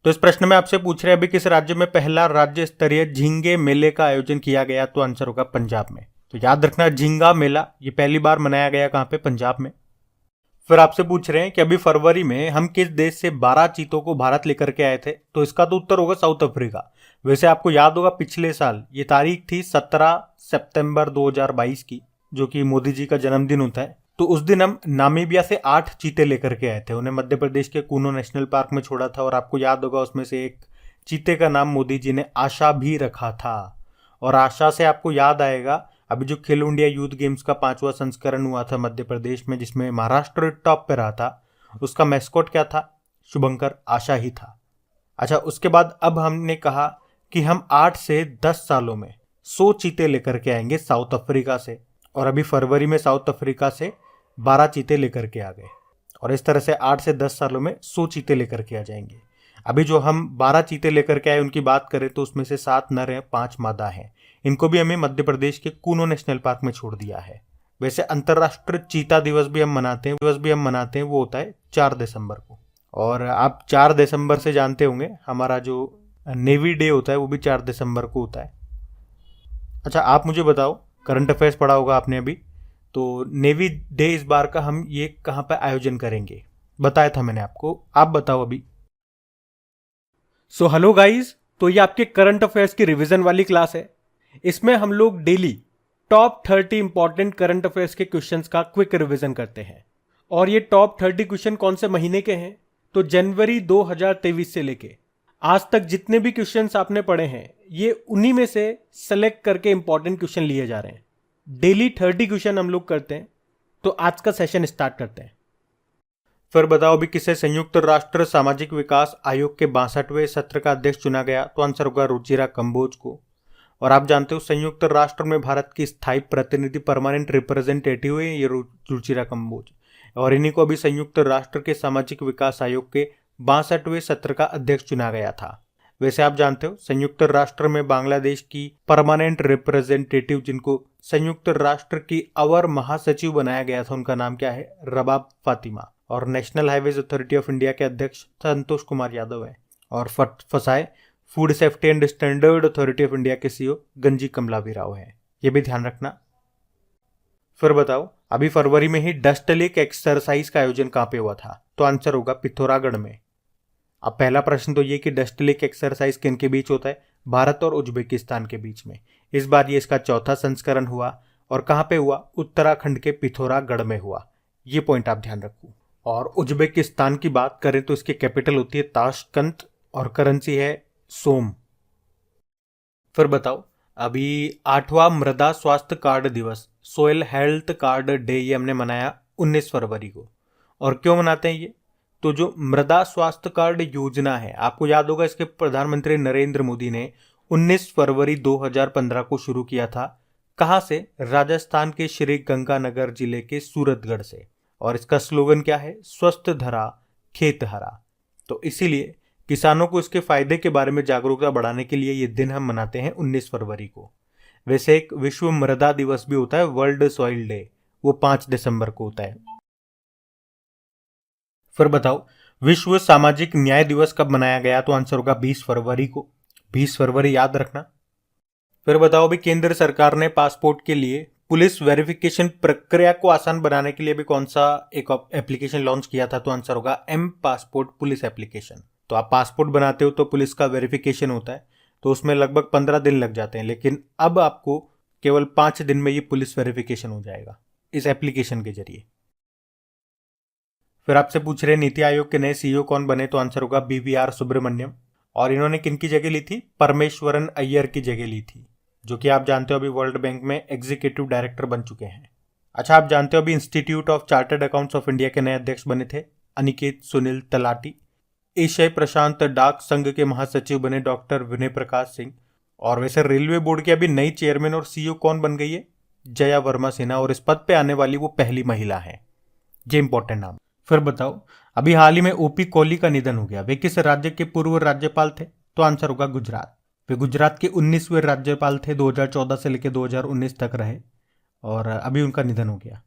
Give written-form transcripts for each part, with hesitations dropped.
तो इस प्रश्न में आपसे पूछ रहे हैं अभी किस राज्य में पहला राज्य स्तरीय झींगे मेले का आयोजन किया गया, तो आंसर होगा पंजाब में। तो याद रखना झींगा मेला ये पहली बार मनाया गया कहां पे, पंजाब में। फिर आपसे पूछ रहे हैं कि अभी फरवरी में हम किस देश से 12 चीतों को भारत लेकर के आए थे, तो इसका तो उत्तर होगा साउथ अफ्रीका। वैसे आपको याद होगा पिछले साल ये तारीख थी 17 सितंबर 2022 की, जो कि मोदी जी का जन्मदिन होता है। तो उस दिन हम नामीबिया से 8 चीते लेकर के आए थे, उन्हें मध्य प्रदेश के कूनो नेशनल पार्क में छोड़ा था। और आपको याद होगा उसमें से एक चीते का नाम मोदी जी ने आशा भी रखा था। और आशा से आपको याद आएगा अभी जो खेलो इंडिया यूथ गेम्स का 5वां संस्करण हुआ था मध्य प्रदेश में, जिसमें महाराष्ट्र टॉप पे रहा था, उसका मैस्कॉट क्या था, शुभंकर आशा ही था। अच्छा, उसके बाद अब हमने कहा कि हम 8 से 10 सालों में 100 चीते लेकर के आएंगे साउथ अफ्रीका से। और अभी फरवरी में साउथ अफ्रीका से 12 चीते लेकर के आ गए, और इस तरह से 8 से 10 सालों में 100 चीते लेकर के आ जाएंगे। अभी जो हम 12 चीते लेकर के आए उनकी बात करें तो उसमें से 7 नर हैं, 5 मादा हैं। इनको भी हमें मध्य प्रदेश के कूनो नेशनल पार्क में छोड़ दिया है। वैसे अंतर्राष्ट्रीय चीता दिवस भी हम मनाते हैं, वो होता है 4 दिसंबर को। और आप 4 दिसंबर से जानते होंगे हमारा जो नेवी डे होता है वो भी 4 दिसंबर को होता है। अच्छा, आप मुझे बताओ, करंट अफेयर्स पढ़ा होगा आपने अभी, तो नेवी डे इस बार का हम ये कहाँ पर आयोजन करेंगे, बताया था मैंने आपको, आप बताओ अभी। सो हेलो गाइस, तो ये आपके करंट अफेयर्स की रिवीजन वाली क्लास है। इसमें हम लोग daily top 30 important current affairs के क्वेश्चंस का क्विक रिवीजन करते हैं। और ये टॉप 30 क्वेश्चन कौन से महीने के हैं, तो जनवरी 2023 से लेके आज तक जितने भी क्वेश्चंस आपने पढ़े हैं ये उन्हीं में से सेलेक्ट करके इंपॉर्टेंट क्वेश्चन लिए जा रहे हैं। डेली 30 क्वेश्चन हम लोग करते हैं। तो आज का सेशन स्टार्ट करते हैं। फिर बताओ अभी किसे संयुक्त राष्ट्र सामाजिक विकास आयोग के 62वें सत्र का अध्यक्ष चुना गया, तो आंसर होगा रुचिरा कंबोज को। और आप जानते हो संयुक्त राष्ट्र में भारत की स्थायी प्रतिनिधि परमानेंट रिप्रेजेंटेटिव है ये रुचिरा कंबोज, और इन्हीं को अभी संयुक्त राष्ट्र के सामाजिक विकास आयोग के 62वें सत्र का अध्यक्ष चुना गया था। वैसे आप जानते हो संयुक्त राष्ट्र में बांग्लादेश की परमानेंट रिप्रेजेंटेटिव जिनको संयुक्त राष्ट्र की अवर महासचिव बनाया गया था, उनका नाम क्या है, रबाब फातिमा। और national highways authority of India के अध्यक्ष संतोष कुमार यादव है। और फसाए food safety and standard authority of India के सीईओ गंजी कमलावी राव है, ये भी ध्यान रखना। फिर बताओ अभी फरवरी में ही डस्ट लेक एक्सरसाइज का आयोजन कहां पे हुआ था, तो आंसर होगा पिथौरागढ़ में। अब पहला प्रश्न तो ये कि डस्ट लेक एक्सरसाइज किन के बीच होता है, भारत और उज्बेकिस्तान के बीच में। इस बार ये इसका 4था संस्करण हुआ, और कहां पे हुआ, उत्तराखंड के पिथौरागढ़ में हुआ। ये पॉइंट आप ध्यान रखो। और उज्बेकिस्तान की बात करें तो इसकी कैपिटल होती है ताशकंद और करेंसी है सोम। फिर बताओ अभी 8वां मृदा स्वास्थ्य कार्ड दिवस, सोयल हेल्थ कार्ड डे, ये हमने मनाया 19 फरवरी को। और क्यों मनाते हैं ये, तो जो मृदा स्वास्थ्य कार्ड योजना है, आपको याद होगा इसके प्रधानमंत्री नरेंद्र मोदी ने 19 फरवरी 2015 को शुरू किया था। कहां से, राजस्थान के श्री गंगानगर जिले के सूरतगढ़ से। और इसका स्लोगन क्या है, स्वस्थ धरा खेत हरा। तो इसीलिए किसानों को इसके फायदे के बारे में जागरूकता बढ़ाने के लिए ये दिन हम मनाते हैं 19 फरवरी को। वैसे एक विश्व मृदा दिवस भी होता है, वर्ल्ड सॉइल डे, वो 5 दिसंबर को होता है। फिर बताओ विश्व सामाजिक न्याय दिवस कब मनाया गया, तो आंसर होगा 20 फरवरी को। 20 फरवरी याद रखना। फिर बताओ भी केंद्र सरकार ने पासपोर्ट के लिए पुलिस वेरिफिकेशन प्रक्रिया को आसान बनाने के लिए भी कौन सा एक एप्लीकेशन लॉन्च किया था, तो आंसर होगा एम पासपोर्ट पुलिस एप्लीकेशन। तो आप पासपोर्ट बनाते हो तो पुलिस का वेरिफिकेशन होता है, तो उसमें लगभग 15 दिन लग जाते हैं, लेकिन अब आपको केवल 5 दिन में ये पुलिस वेरिफिकेशन हो जाएगा इस एप्लीकेशन के जरिए। फिर आपसे पूछ रहे नीति आयोग के नए सीईओ कौन बने, तो आंसर होगा BVR सुब्रमण्यम। और इन्होंने किनकी जगह ली थी, परमेश्वरन अय्यर की जगह ली थी, जो कि आप जानते हो अभी वर्ल्ड बैंक में एग्जीक्यूटिव डायरेक्टर बन चुके हैं। अच्छा, आप जानते हो अभी institute of chartered accounts of India के नए अध्यक्ष बने थे अनिकेत सुनील तलाटी। एशियाई प्रशांत डाक संघ के महासचिव बने डॉक्टर विनय प्रकाश सिंह। और वैसे रेलवे बोर्ड की अभी नई चेयरमैन और सीईओ कौन बन गई है, जया वर्मा सिन्हा, और इस पद पे आने वाली वो पहली महिला है। ये इंपॉर्टेंट नाम। फिर बताओ अभी हाल ही में ओपी कोहली का निधन हो गया, वे किस राज्य के पूर्व राज्यपाल थे, तो आंसर होगा गुजरात। वे गुजरात के 19वें राज्यपाल थे, 2014 से लेकर 2019 तक रहे, और अभी उनका निधन हो गया।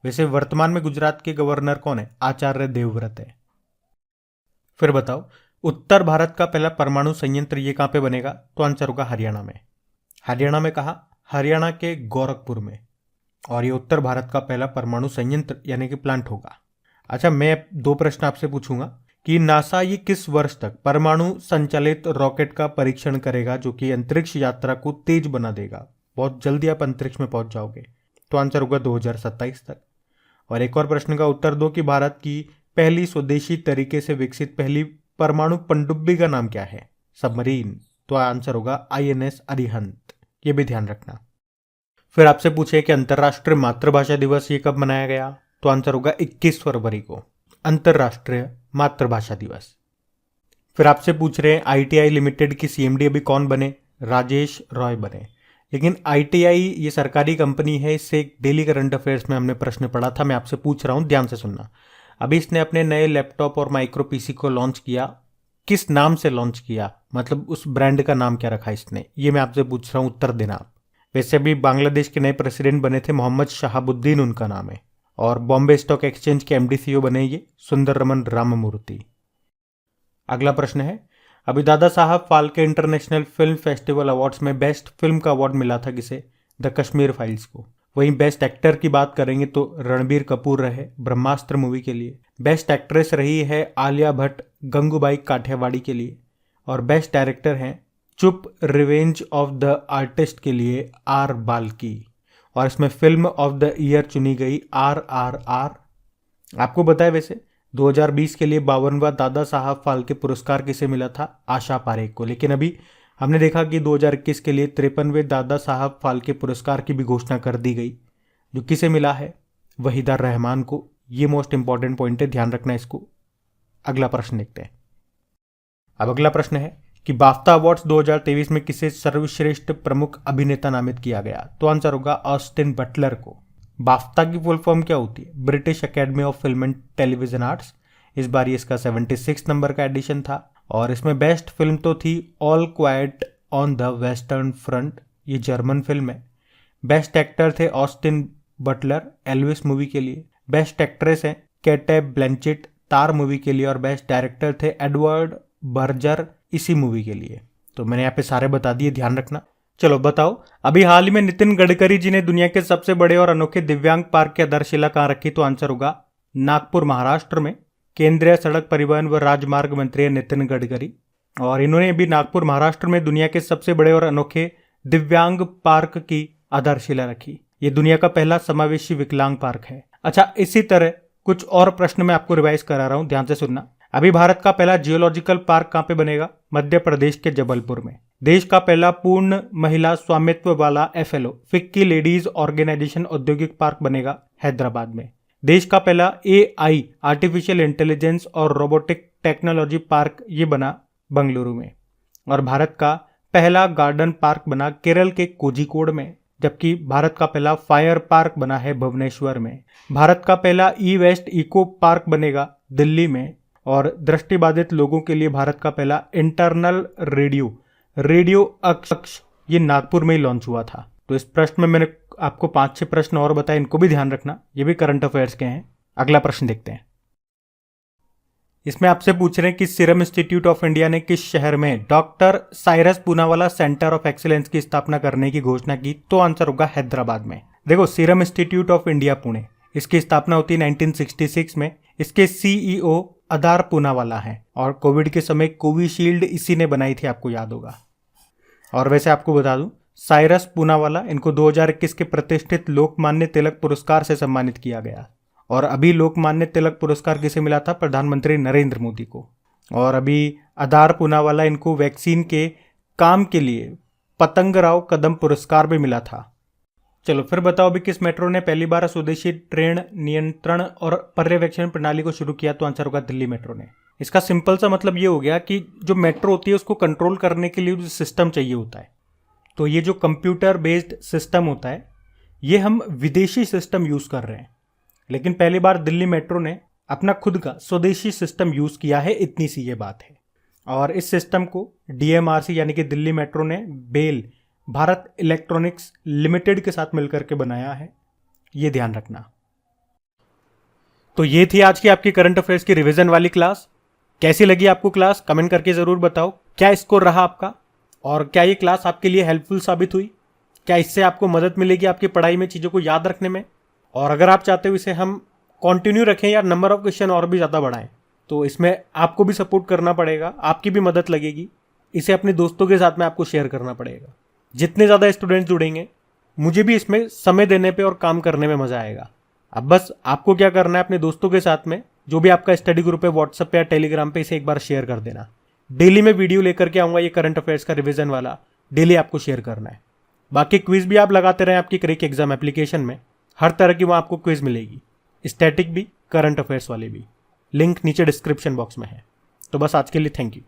वैसे वर्तमान में गुजरात के गवर्नर कौन है, आचार्य देवव्रत है। फिर बताओ उत्तर भारत का पहला परमाणु संयंत्र ये कहाँ पे बनेगा? तो आंसर होगा हरियाणा में। हरियाणा में कहा? हरियाणा के गोरखपुर में। और ये उत्तर भारत का पहला परमाणु संयंत्र यानी कि प्लांट होगा। अच्छा, मैं 2 प्रश्न आपसे पूछूंगा कि नासा ये किस वर्ष तक परमाणु संचालित रॉकेट का परीक्षण करेगा जो कि अंतरिक्ष यात्रा को तेज बना देगा? बहुत जल्दी आप अंतरिक्ष में पहुंच जाओगे। तो आंसर होगा 2027 तक। और एक और प्रश्न का उत्तर दो कि भारत की पहली स्वदेशी तरीके से विकसित पहली परमाणु पनडुब्बी का नाम क्या है? सबमरीन। तो आंसर होगा INS अरिहंत। ये भी ध्यान रखना। फिर आपसे पूछे कि अंतर्राष्ट्रीय मातृभाषा दिवस ये कब मनाया गया? तो आंसर होगा 21 फरवरी को, अंतर्राष्ट्रीय मातृभाषा दिवस। फिर आपसे पूछ रहे हैं ITI लिमिटेड की CMD अभी कौन बने? राजेश रॉय बने। लेकिन ITI ये सरकारी कंपनी है, इससे एक डेली करंट अफेयर्स में हमने प्रश्न पढ़ा था, मैं आपसे पूछ रहा हूं, ध्यान से सुनना। अभी इसने अपने नए लैपटॉप और माइक्रो PC को लॉन्च किया, किस नाम से लॉन्च किया? मतलब उस ब्रांड का नाम क्या रखा इसने? ये मैं आपसे पूछ रहा हूं, उत्तर देना आप। वैसे अभी बांग्लादेश के नए प्रेसिडेंट बने थे, मोहम्मद शहाबुद्दीन उनका नाम है। और बॉम्बे स्टॉक एक्सचेंज के MD CEO बने ये सुंदर रमन राममूर्ति। अगला प्रश्न है, अभी Dada Saheb Phalke international film festival awards में बेस्ट फिल्म का अवार्ड मिला था किसे? द कश्मीर फाइल्स को। वहीं बेस्ट एक्टर की बात करेंगे तो रणबीर कपूर रहे ब्रह्मास्त्र मूवी के लिए। बेस्ट एक्ट्रेस रही है आलिया भट्ट गंगूबाई काठियावाड़ी के लिए। और बेस्ट डायरेक्टर हैं चुप रिवेंज ऑफ द आर्टिस्ट के लिए R बाल्की। और इसमें फिल्म ऑफ द ईयर चुनी गई RRR। आपको बताया वैसे 2020 के लिए 52वां दादा साहब फाल्के पुरस्कार किसे मिला था? आशा पारेख को। लेकिन अभी हमने देखा कि 2021 के लिए 53वें दादा साहब फाल्के पुरस्कार की भी घोषणा कर दी गई, जो किसे मिला है? वहीदा रहमान को। ये मोस्ट इंपॉर्टेंट पॉइंट है, ध्यान रखना इसको। अगला प्रश्न देखते हैं। अब अगला प्रश्न है कि बाफ्ता अवार्ड्स 2023 में किसे सर्वश्रेष्ठ प्रमुख अभिनेता नामित किया गया? तो आंसर होगा ऑस्टिन बटलर को। बाफ्ता की फुल फॉर्म क्या होती है? British academy of film and television arts. इस बार ये इसका 76 नंबर का एडिशन था। और इसमें बेस्ट फिल्म तो थी all quite on the western front, ये जर्मन फिल्म है। बेस्ट एक्टर थे ऑस्टिन बटलर एल्विस मूवी के लिए। बेस्ट एक्ट्रेस हैं केटे ब्लैंचेट तार मूवी के लिए। और बेस्ट डायरेक्टर थे एडवर्ड बर्जर इसी मूवी के लिए। तो मैंने यहाँ पे सारे बता दिए, ध्यान रखना। चलो बताओ, अभी हाल ही में नितिन गडकरी जी ने दुनिया के सबसे बड़े और अनोखे दिव्यांग पार्क की आधारशिला कहाँ रखी? तो आंसर होगा नागपुर महाराष्ट्र में। केंद्रीय सड़क परिवहन व राजमार्ग मंत्री नितिन गडकरी। और इन्होंने अभी नागपुर महाराष्ट्र में दुनिया के सबसे बड़े और अनोखे दिव्यांग पार्क की आधारशिला रखी। ये दुनिया का पहला समावेशी विकलांग पार्क है। अच्छा, इसी तरह कुछ और प्रश्न मैं आपको रिवाइज करा रहा हूं, ध्यान से सुनना। अभी भारत का पहला जियोलॉजिकल पार्क कहां पे बनेगा? मध्य प्रदेश के जबलपुर में। देश का पहला पूर्ण महिला स्वामित्व वाला FLO फिक्की लेडीज ऑर्गेनाइजेशन औद्योगिक पार्क बनेगा हैदराबाद में। देश का पहला AI आर्टिफिशियल इंटेलिजेंस और रोबोटिक टेक्नोलॉजी पार्क ये बना बंगलुरु में। और भारत का पहला गार्डन पार्क बना केरल के कोझिकोड में। जबकि भारत का पहला फायर पार्क बना है भुवनेश्वर में। भारत का पहला E-वेस्ट इको पार्क बनेगा दिल्ली में। और दृष्टिबाधित लोगों के लिए भारत का पहला इंटरनल रेडियो अक्ष ये नागपुर में ही लॉन्च हुआ था। तो इस प्रश्न में मैंने आपको 5-6 प्रश्न और बताए, इनको भी ध्यान रखना, ये भी करंट अफेयर्स के हैं। अगला प्रश्न देखते हैं। इसमें आपसे पूछ रहे हैं कि सीरम इंस्टीट्यूट ऑफ इंडिया ने किस शहर में doctor Cyrus Poonawalla centre of excellence की स्थापना करने की घोषणा की? तो आंसर होगा हैदराबाद में। देखो, serum institute of India Pune, इसकी स्थापना होती है 1966 में। इसके CEO अदार पूनावाला हैं। और कोविड के समय कोविशील्ड इसी ने बनाई थी, आपको याद होगा। और वैसे आपको बता दूं, साइरस पूनावाला इनको 2021 के प्रतिष्ठित लोकमान्य तिलक पुरस्कार से सम्मानित किया गया। और अभी लोकमान्य तिलक पुरस्कार किसे मिला था? प्रधानमंत्री नरेंद्र मोदी को। और अभी अदार पूनावाला इनको वैक्सीन के काम के लिए पतंगराव कदम पुरस्कार भी मिला था। चलो फिर बताओ, अभी किस मेट्रो ने पहली बार स्वदेशी ट्रेन नियंत्रण और पर्यवेक्षण प्रणाली को शुरू किया? तो आंसर होगा दिल्ली मेट्रो ने। इसका सिंपल सा मतलब ये हो गया कि जो मेट्रो होती है उसको कंट्रोल करने के लिए जो सिस्टम चाहिए होता है, तो ये जो कंप्यूटर बेस्ड सिस्टम होता है ये हम विदेशी सिस्टम यूज कर रहे हैं। लेकिन पहली बार दिल्ली मेट्रो ने अपना खुद का स्वदेशी सिस्टम यूज किया है, इतनी सी ये बात है। और इस सिस्टम को DMRC यानी कि दिल्ली मेट्रो ने बेल भारत इलेक्ट्रॉनिक्स लिमिटेड के साथ मिलकर के बनाया है, ये ध्यान रखना। तो ये थी आज की आपकी करंट अफेयर्स की रिवीजन वाली क्लास। कैसी लगी आपको क्लास कमेंट करके ज़रूर बताओ। क्या स्कोर रहा आपका और क्या ये क्लास आपके लिए हेल्पफुल साबित हुई? क्या इससे आपको मदद मिलेगी आपकी पढ़ाई में चीज़ों को याद रखने में? और अगर आप चाहते हो इसे हम कंटिन्यू रखें या नंबर ऑफ क्वेश्चन और भी ज़्यादा बढ़ाएं, तो इसमें आपको भी सपोर्ट करना पड़ेगा, आपकी भी मदद लगेगी। इसे अपने दोस्तों के साथ में आपको शेयर करना पड़ेगा। जितने ज़्यादा स्टूडेंट्स जुड़ेंगे, मुझे भी इसमें समय देने पे और काम करने में मज़ा आएगा। अब बस आपको क्या करना है, अपने दोस्तों के साथ में जो भी आपका स्टडी ग्रुप है व्हाट्सएप पे या टेलीग्राम पे, इसे एक बार शेयर कर देना। डेली मैं वीडियो लेकर के आऊँगा, ये करंट अफेयर्स का रिवीजन वाला डेली आपको शेयर करना है। बाकी क्विज भी आप लगाते रहें आपकी क्रिक एग्जाम एप्लीकेशन में, हर तरह की वहाँ आपको क्विज मिलेगी, स्टैटिक भी करंट अफेयर्स वाले भी। लिंक नीचे डिस्क्रिप्शन बॉक्स में है। तो बस आज के लिए थैंक यू।